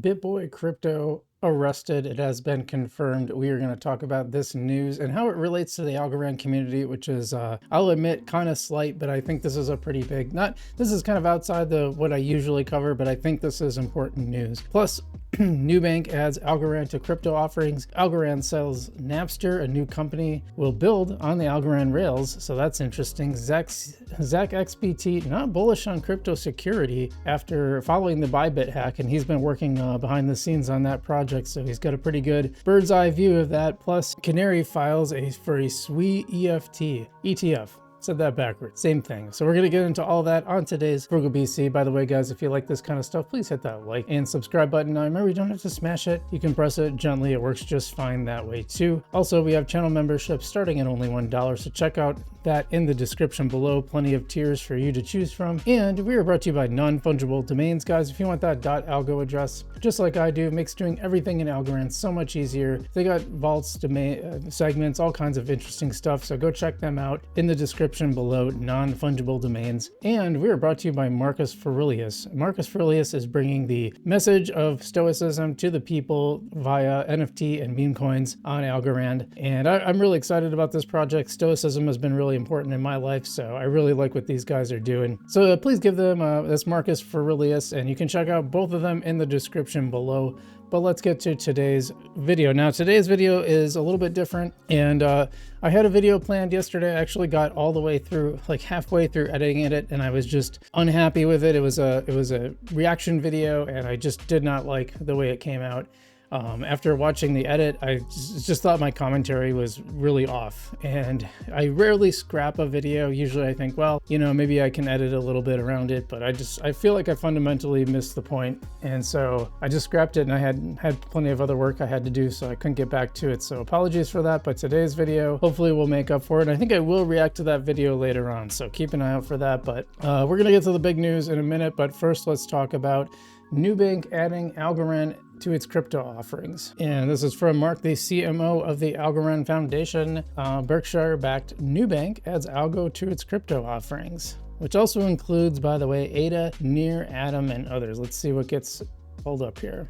Bitboy crypto arrested. It has been confirmed. We are going to talk about this news and how it relates to the algorand community, which is, I'll admit, kind of slight, but I think this is a pretty big, this is kind of outside what I usually cover, but I think this is important news. Plus, Nubank adds algorand to crypto offerings. Algorand sells Napster, a new company will build on the algorand rails, so that's interesting. Zach XBT not bullish on crypto security after following the Bybit hack, and he's been working behind the scenes on that project, so he's got a pretty good bird's eye view of that. Plus, Canary files for a SUI ETF. Said that backwards. Same thing. So we're going to get into all that on today's Frugal BC. By the way, guys, if you like this kind of stuff, please hit that like and subscribe button. Now, remember, you don't have to smash it. You can press it gently. It works just fine that way, too. Also, we have channel memberships starting at only $1, so check out that in the description below. Plenty of tiers for you to choose from. And we are brought to you by non-fungible domains, guys. If you want that .algo address, just like I do, makes doing everything in Algorand so much easier. They got vaults, domain segments, all kinds of interesting stuff, so go check them out in the description below. Non-fungible domains. And we are brought to you by Marcus Aurelius. Marcus Aurelius is bringing the message of stoicism to the people via NFT and meme coins on Algorand, and I'm really excited about this project. Stoicism has been really important in my life, so I really like what these guys are doing. So please give them that's Marcus Aurelius, and you can check out both of them in the description below. But let's get to today's video. Now, today's video is a little bit different, and I had a video planned yesterday. I actually got all the way through, like halfway through editing it, and I was just unhappy with it. It was a reaction video, and I just did not like the way it came out. After watching the edit, I just thought my commentary was really off, and I rarely scrap a video. Usually I think, well, you know, maybe I can edit a little bit around it, but I feel like I fundamentally missed the point, and so I just scrapped it, and I had plenty of other work I had to do, so I couldn't get back to it. So apologies for that, but today's video hopefully will make up for it. I think I will react to that video later on, so keep an eye out for that. But we're gonna get to the big news in a minute, but first let's talk about Nubank adding algorand to its crypto offerings. And this is from Mark, the CMO of the Algorand Foundation. Berkshire-backed Nubank adds algo to its crypto offerings, which also includes, by the way, ADA, Near, Atom, and others. Let's see what gets pulled up here.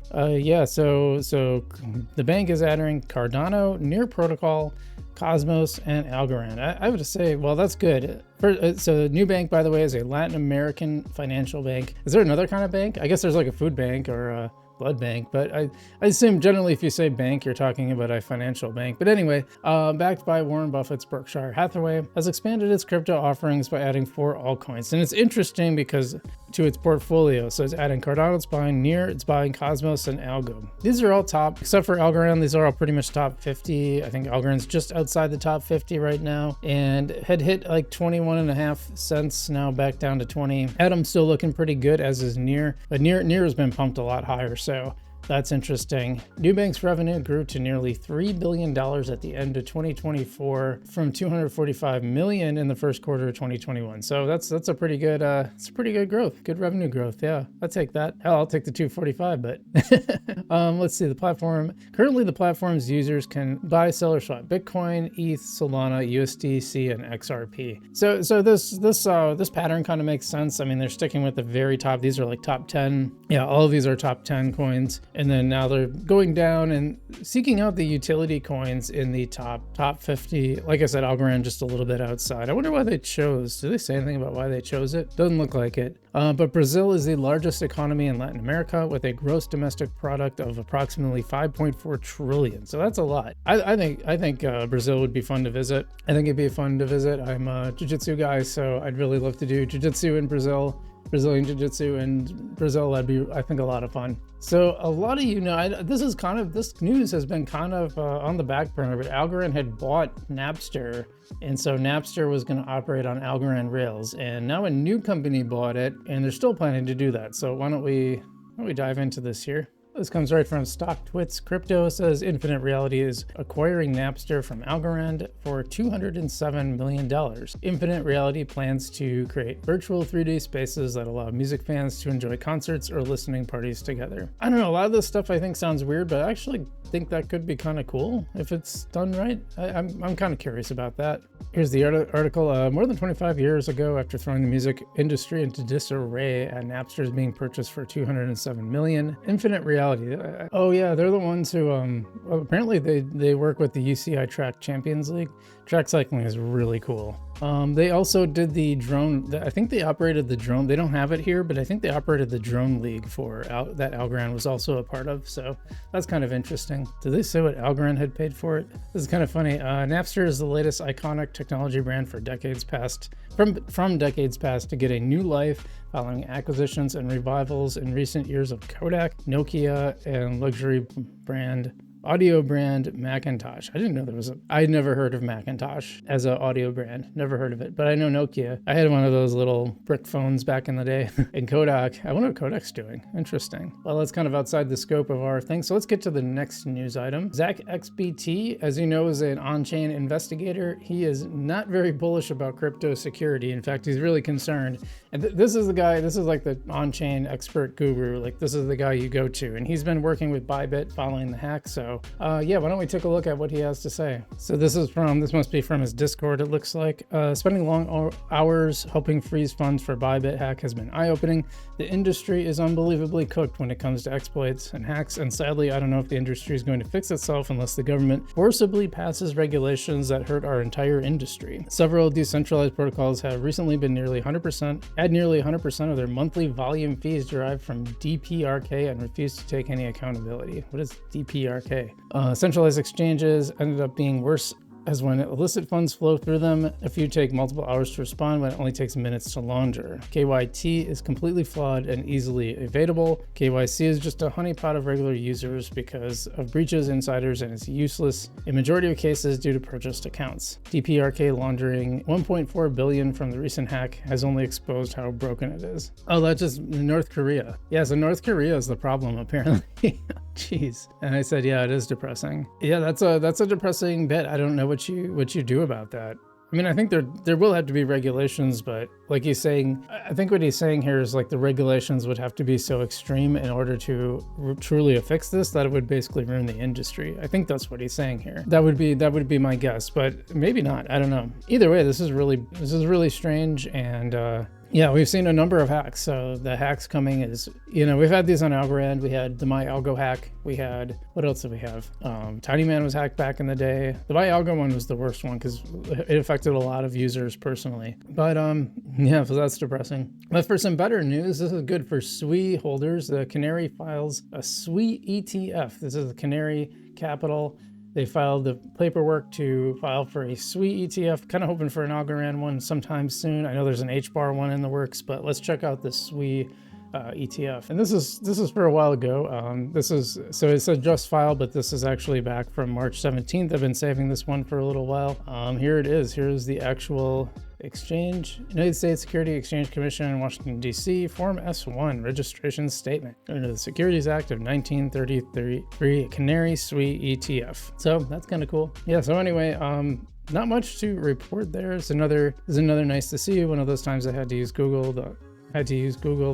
So the bank is adding Cardano, Near Protocol, Cosmos, and Algorand. I would say, well, that's good. So Nubank, by the way, is a Latin American financial bank. Is there another kind of bank? I guess there's like a food bank or a blood bank, but I assume generally if you say bank, you're talking about a financial bank. But anyway, backed by Warren Buffett's Berkshire Hathaway, has expanded its crypto offerings by adding 4 altcoins. And it's interesting because to its portfolio, so it's adding Cardano, it's buying Near, it's buying Cosmos, and Algo. These are all top, except for Algorand. These are all pretty much top 50. I think Algorand's just outside the top 50 right now, and had hit like 21.5 cents, now back down to 20. Atom's still looking pretty good, as is Near, but Near has been pumped a lot higher, so that's interesting. Nubank's revenue grew to nearly $3 billion at the end of 2024 from $245 million in the first quarter of 2021. So that's a pretty good growth, good revenue growth. Yeah, I'll take that. Hell, I'll take the 245, but let's see the platform. Currently, the platform's users can buy, sell, or swap Bitcoin, ETH, Solana, USDC, and XRP. So this pattern kind of makes sense. I mean, they're sticking with the very top. These are like top 10. Yeah, all of these are top 10 coins. And then now they're going down and seeking out the utility coins in the top 50. Like I said, Algorand just a little bit outside. I wonder why they chose. Do they say anything about why they chose it? Doesn't look like it. But Brazil is the largest economy in Latin America with a gross domestic product of approximately 5.4 trillion. So that's a lot. I think Brazil would be fun to visit. I think it'd be fun to visit. I'm a jiu-jitsu guy, so I'd really love to do jiu-jitsu in Brazil. Brazilian Jiu-Jitsu in Brazil, that'd be, I think, a lot of fun. So a lot of you know, this news has been kind of on the back burner, but Algorand had bought Napster, and so Napster was going to operate on Algorand rails, and now a new company bought it, and they're still planning to do that. So why don't we dive into this here? This comes right from StockTwits Crypto. It says Infinite Reality is acquiring Napster from Algorand for $207 million. Infinite Reality plans to create virtual 3D spaces that allow music fans to enjoy concerts or listening parties together. I don't know, a lot of this stuff I think sounds weird, but I actually think that could be kind of cool if it's done right. I'm kind of curious about that. Here's the article. More than 25 years ago, after throwing the music industry into disarray, Napster is being purchased for $207 million. Infinite Reality reality. Oh yeah, they're the ones who well, apparently they work with the UCI Track Champions League. Track cycling is really cool. They also did the drone. I think they operated the drone. They don't have it here, but I think they operated the drone league for that Algorand was also a part of. So that's kind of interesting. Did they say what Algorand had paid for it? This is kind of funny. Napster is the latest iconic technology brand for decades past. From decades past to get a new life following acquisitions and revivals in recent years of Kodak, Nokia, and luxury audio brand Macintosh. I didn't know there was I'd never heard of Macintosh as an audio brand. Never heard of it, but I know Nokia. I had one of those little brick phones back in the day. And Kodak, I wonder what Kodak's doing. Interesting. Well, that's kind of outside the scope of our thing. So let's get to the next news item. Zach XBT, as you know, is an on-chain investigator. He is not very bullish about crypto security. In fact, he's really concerned. And this is the guy, this is like the on-chain expert guru. Like this is the guy you go to. And he's been working with Bybit following the hack. So yeah, why don't we take a look at what he has to say? So this must be from his Discord, it looks like. Spending long hours helping freeze funds for Bybit hack has been eye-opening. The industry is unbelievably cooked when it comes to exploits and hacks, and sadly, I don't know if the industry is going to fix itself unless the government forcibly passes regulations that hurt our entire industry. Several decentralized protocols have recently been nearly 100% of their monthly volume fees derived from DPRK and refuse to take any accountability. What is DPRK? Centralized exchanges ended up being worse, as when illicit funds flow through them, a few take multiple hours to respond when it only takes minutes to launder. KYT is completely flawed and easily evadable. KYC is just a honeypot of regular users because of breaches, insiders, and is useless in majority of cases due to purchased accounts. DPRK laundering $1.4 billion from the recent hack has only exposed how broken it is. Oh, that's just North Korea. Yeah, so North Korea is the problem apparently. Jeez. And I said, yeah, it is depressing. Yeah, that's a depressing bit. I don't know what you do about that. I mean, I think there will have to be regulations, but like he's saying, I think what he's saying here is like the regulations would have to be so extreme in order to truly fix this that it would basically ruin the industry. I think that's what he's saying here. That would be my guess, but maybe not. I don't know. Either way, this is really strange, and yeah, we've seen a number of hacks. So the hacks coming is, we've had these on Algorand. We had the My Algo hack. We had, what else did we have? Tiny Man was hacked back in the day. The My Algo one was the worst one because it affected a lot of users personally. But yeah, so that's depressing. But for some better news, this is good for SUI holders. The Canary files a SUI ETF. This is the Canary Capital. They filed the paperwork to file for a SUI ETF, kind of hoping for an algorand one sometime soon. I know there's an HBAR one in the works, but let's check out the SUI ETF. And this is for a while ago. So it said just filed, but this is actually back from March 17th. I've been saving this one for a little while. Here it is. Here's the actual exchange. United States Security Exchange Commission in Washington, D.C. Form S1 registration statement under the Securities Act of 1933, Canary SUI ETF. So that's kind of cool. Yeah, so anyway, not much to report there. It's another nice to see. One of those times I had to use Google, the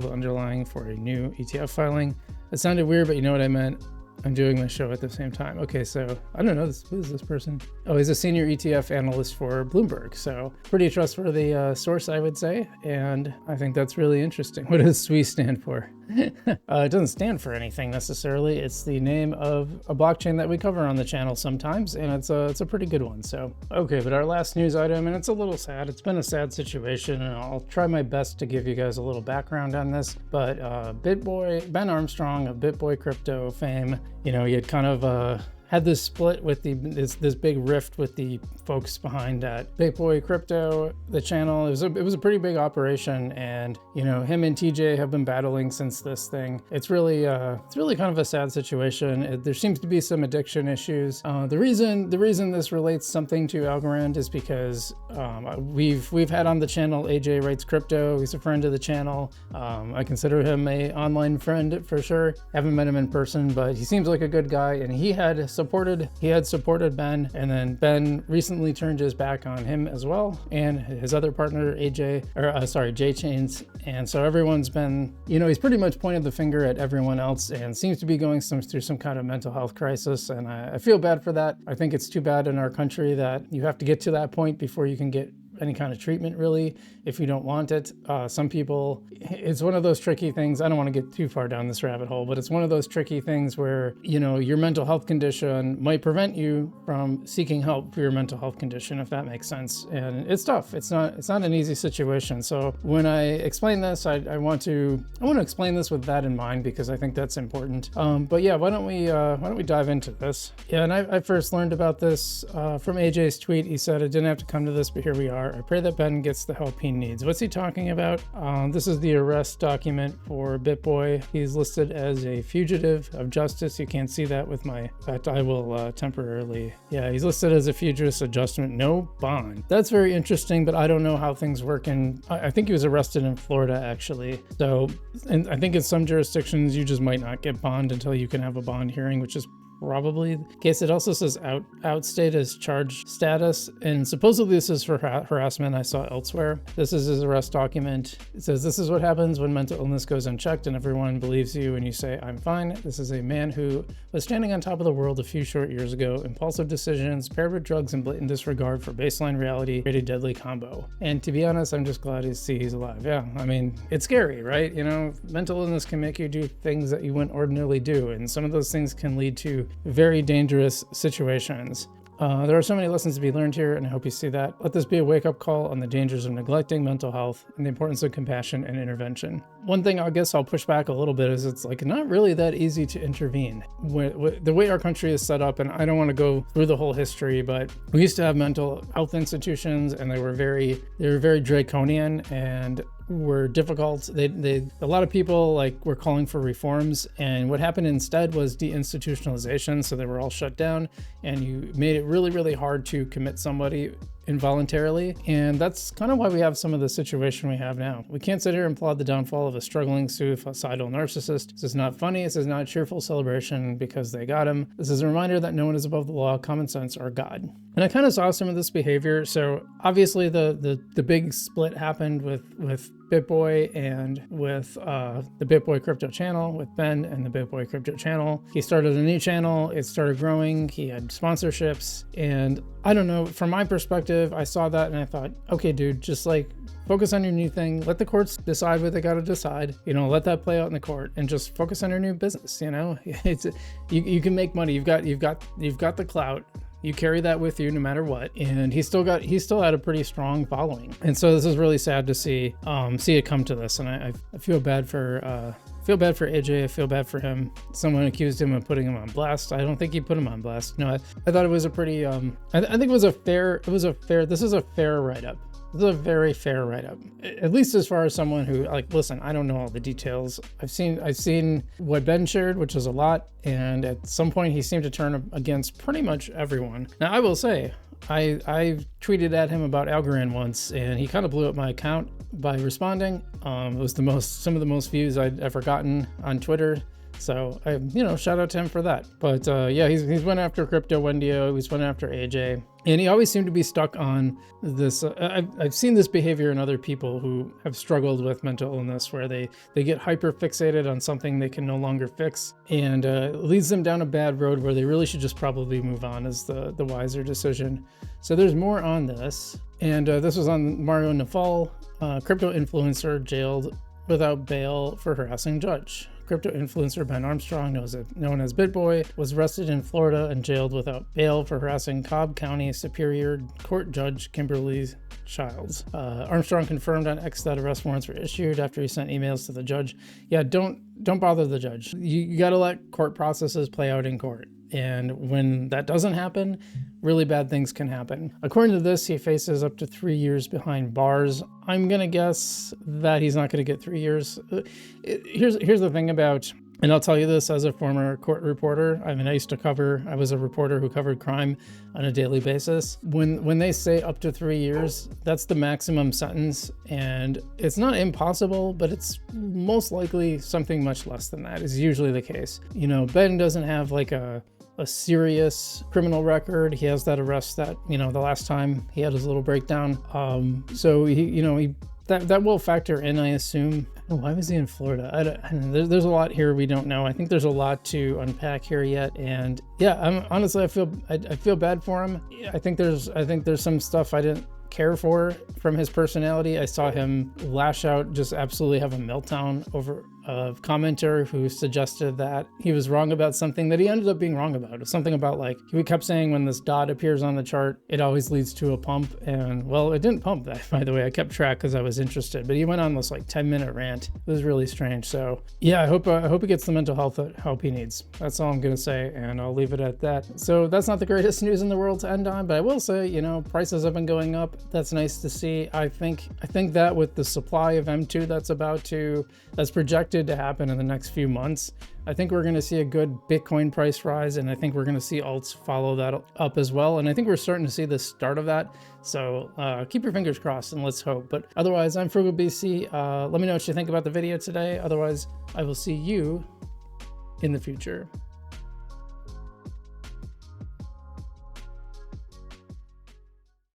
underlying for a new ETF filing. It sounded weird, but you know what I meant. I'm doing my show at the same time. Okay, so I don't know, who is this person? Oh, he's a senior ETF analyst for Bloomberg. So pretty trustworthy source, I would say. And I think that's really interesting. What does SUI stand for? It doesn't stand for anything necessarily. It's the name of a blockchain that we cover on the channel sometimes, and it's a pretty good one. So, okay, but our last news item, and it's a little sad. It's been a sad situation, and I'll try my best to give you guys a little background on this. But Bitboy, Ben Armstrong of Bitboy crypto fame, he had kind of had this split with this big rift with the folks behind that Bitboy crypto, the channel. It was a pretty big operation, and him and TJ have been battling since this thing. It's really kind of a sad situation. There seems to be some addiction issues. The reason this relates something to Algorand is because we've had on the channel AJ Writes Crypto. He's a friend of the channel. I consider him a online friend for sure. Haven't met him in person, but he seems like a good guy, and he had supported Ben, and then Ben recently turned his back on him as well, and his other partner J Chains. And so everyone's been, he's pretty much pointed the finger at everyone else and seems to be going through some kind of mental health crisis. And I feel bad for that. I think it's too bad in our country that you have to get to that point before you can get any kind of treatment really if you don't want it. Some people, it's one of those tricky things. I don't want to get too far down this rabbit hole, but it's one of those tricky things where, you know, your mental health condition might prevent you from seeking help for your mental health condition, if that makes sense. And it's tough. It's not an easy situation. So when I explain this, I want to explain this with that in mind, because I think that's important. But yeah, why don't we dive into this? Yeah, and I first learned about this from AJ's tweet. He said, "I didn't have to come to this, but here we are. I pray that Ben gets the help he needs." What's he talking about? This is the arrest document for Bitboy. He's listed as a fugitive of justice. You can't see that with my, in fact, I will temporarily. Yeah, he's listed as a fugitive adjustment, no bond. That's very interesting, but I don't know how things work. And I think he was arrested in Florida, actually. So, and I think in some jurisdictions, you just might not get bond until you can have a bond hearing, which is probably the case. It also says outstate as charge status, and supposedly this is for harassment. I saw elsewhere. This is his arrest document. It says, "This is what happens when mental illness goes unchecked and everyone believes you and you say, 'I'm fine.' This is a man who was standing on top of the world a few short years ago. Impulsive decisions paired with drugs and blatant disregard for baseline reality create a deadly combo." And to be honest, I'm just glad to see he's alive. Yeah, I mean, it's scary, right? You know, mental illness can make you do things that you wouldn't ordinarily do, and some of those things can lead to very dangerous situations. There are so many lessons to be learned here, and I hope you see that. Let this be a wake-up call on the dangers of neglecting mental health and the importance of compassion and intervention. One thing I guess I'll push back a little bit is it's like not really that easy to intervene. The way our country is set up, and I don't want to go through the whole history, but we used to have mental health institutions, and they were very draconian and were difficult. A lot of people were calling for reforms, and what happened instead was deinstitutionalization. So they were all shut down, and you made it really, really hard to commit somebody involuntarily. And that's kind of why we have some of the situation we have now. We can't sit here and applaud the downfall of a struggling suicidal narcissist. This is not funny. This is not a cheerful celebration because they got him. This is a reminder that no one is above the law, common sense, or God. And I kind of saw some of this behavior. So obviously the big split happened with Bitboy and with the Bitboy crypto channel, with Ben and the Bitboy crypto channel. He started a new channel. It started growing. He had sponsorships. And I don't know, from my perspective, I saw that and I thought, okay, dude, just focus on your new thing. Let the courts decide what they got to decide. You know, let that play out in the court, and just focus on your new business. You know, you can make money. You've got the clout. You carry that with you no matter what. And he still had a pretty strong following. And so this is really sad to see it come to this. And I feel bad for AJ. I feel bad for him. Someone accused him of putting him on blast. I don't think he put him on blast. No, I thought it was a pretty I think it was a fair this is a fair write-up. This is a very fair write-up, at least as far as someone who, listen, I don't know all the details. I've seen what Ben shared, which is a lot, and at some point he seemed to turn against pretty much everyone. Now, I will say, I tweeted at him about algorand once, and he kind of blew up my account by responding. It was some of the most views I'd ever gotten on Twitter. So shout out to him for that. But yeah, he's went after Crypto Wendio. He's went after AJ, and he always seemed to be stuck on this. I've seen this behavior in other people who have struggled with mental illness, where they get hyper fixated on something they can no longer fix, and it leads them down a bad road where they really should just probably move on, is the wiser decision. So there's more on this, and this was on Mario Naval, crypto influencer jailed without bail for harassing judge. Crypto influencer Ben Armstrong, known as Bitboy, was arrested in Florida and jailed without bail for harassing Cobb County Superior Court Judge Kimberly Childs. Armstrong confirmed on X that arrest warrants were issued after he sent emails to the judge. Yeah, don't bother the judge. You got to let court processes play out in court. And when that doesn't happen, really bad things can happen. According to this, he faces up to 3 years behind bars. I'm going to guess that he's not going to get 3 years. Here's the thing about, and I'll tell you this as a former court reporter. I mean, I was a reporter who covered crime on a daily basis. When they say up to 3 years, that's the maximum sentence. And it's not impossible, but it's most likely something much less than that is usually the case. You know, Ben doesn't have a serious criminal record. He has that arrest that, the last time he had his little breakdown. So that will factor in, I assume. Why was he in Florida? I don't know. There's a lot here we don't know. I think there's a lot to unpack here yet. And yeah, honestly, I feel bad for him. I think there's some stuff I didn't care for from his personality. I saw him lash out, just absolutely have a meltdown over a commenter who suggested that he was wrong about something that he ended up being wrong about. It was something about, like, he kept saying when this dot appears on the chart, it always leads to a pump. And well, it didn't pump that, by the way. I kept track because I was interested, but he went on this like 10-minute rant. It was really strange. So yeah, I hope he gets the mental health help he needs. That's all I'm gonna say, and I'll leave it at that. So that's not the greatest news in the world to end on, but I will say, you know, prices have been going up. That's nice to see. I think that with the supply of M2 that's projected to happen in the next few months, I think we're going to see a good Bitcoin price rise, and I think we're going to see alts follow that up as well. And I think we're starting to see the start of that. So keep your fingers crossed and let's hope. But otherwise, I'm Frugal BC. Let me know what you think about the video today. Otherwise, I will see you in the future.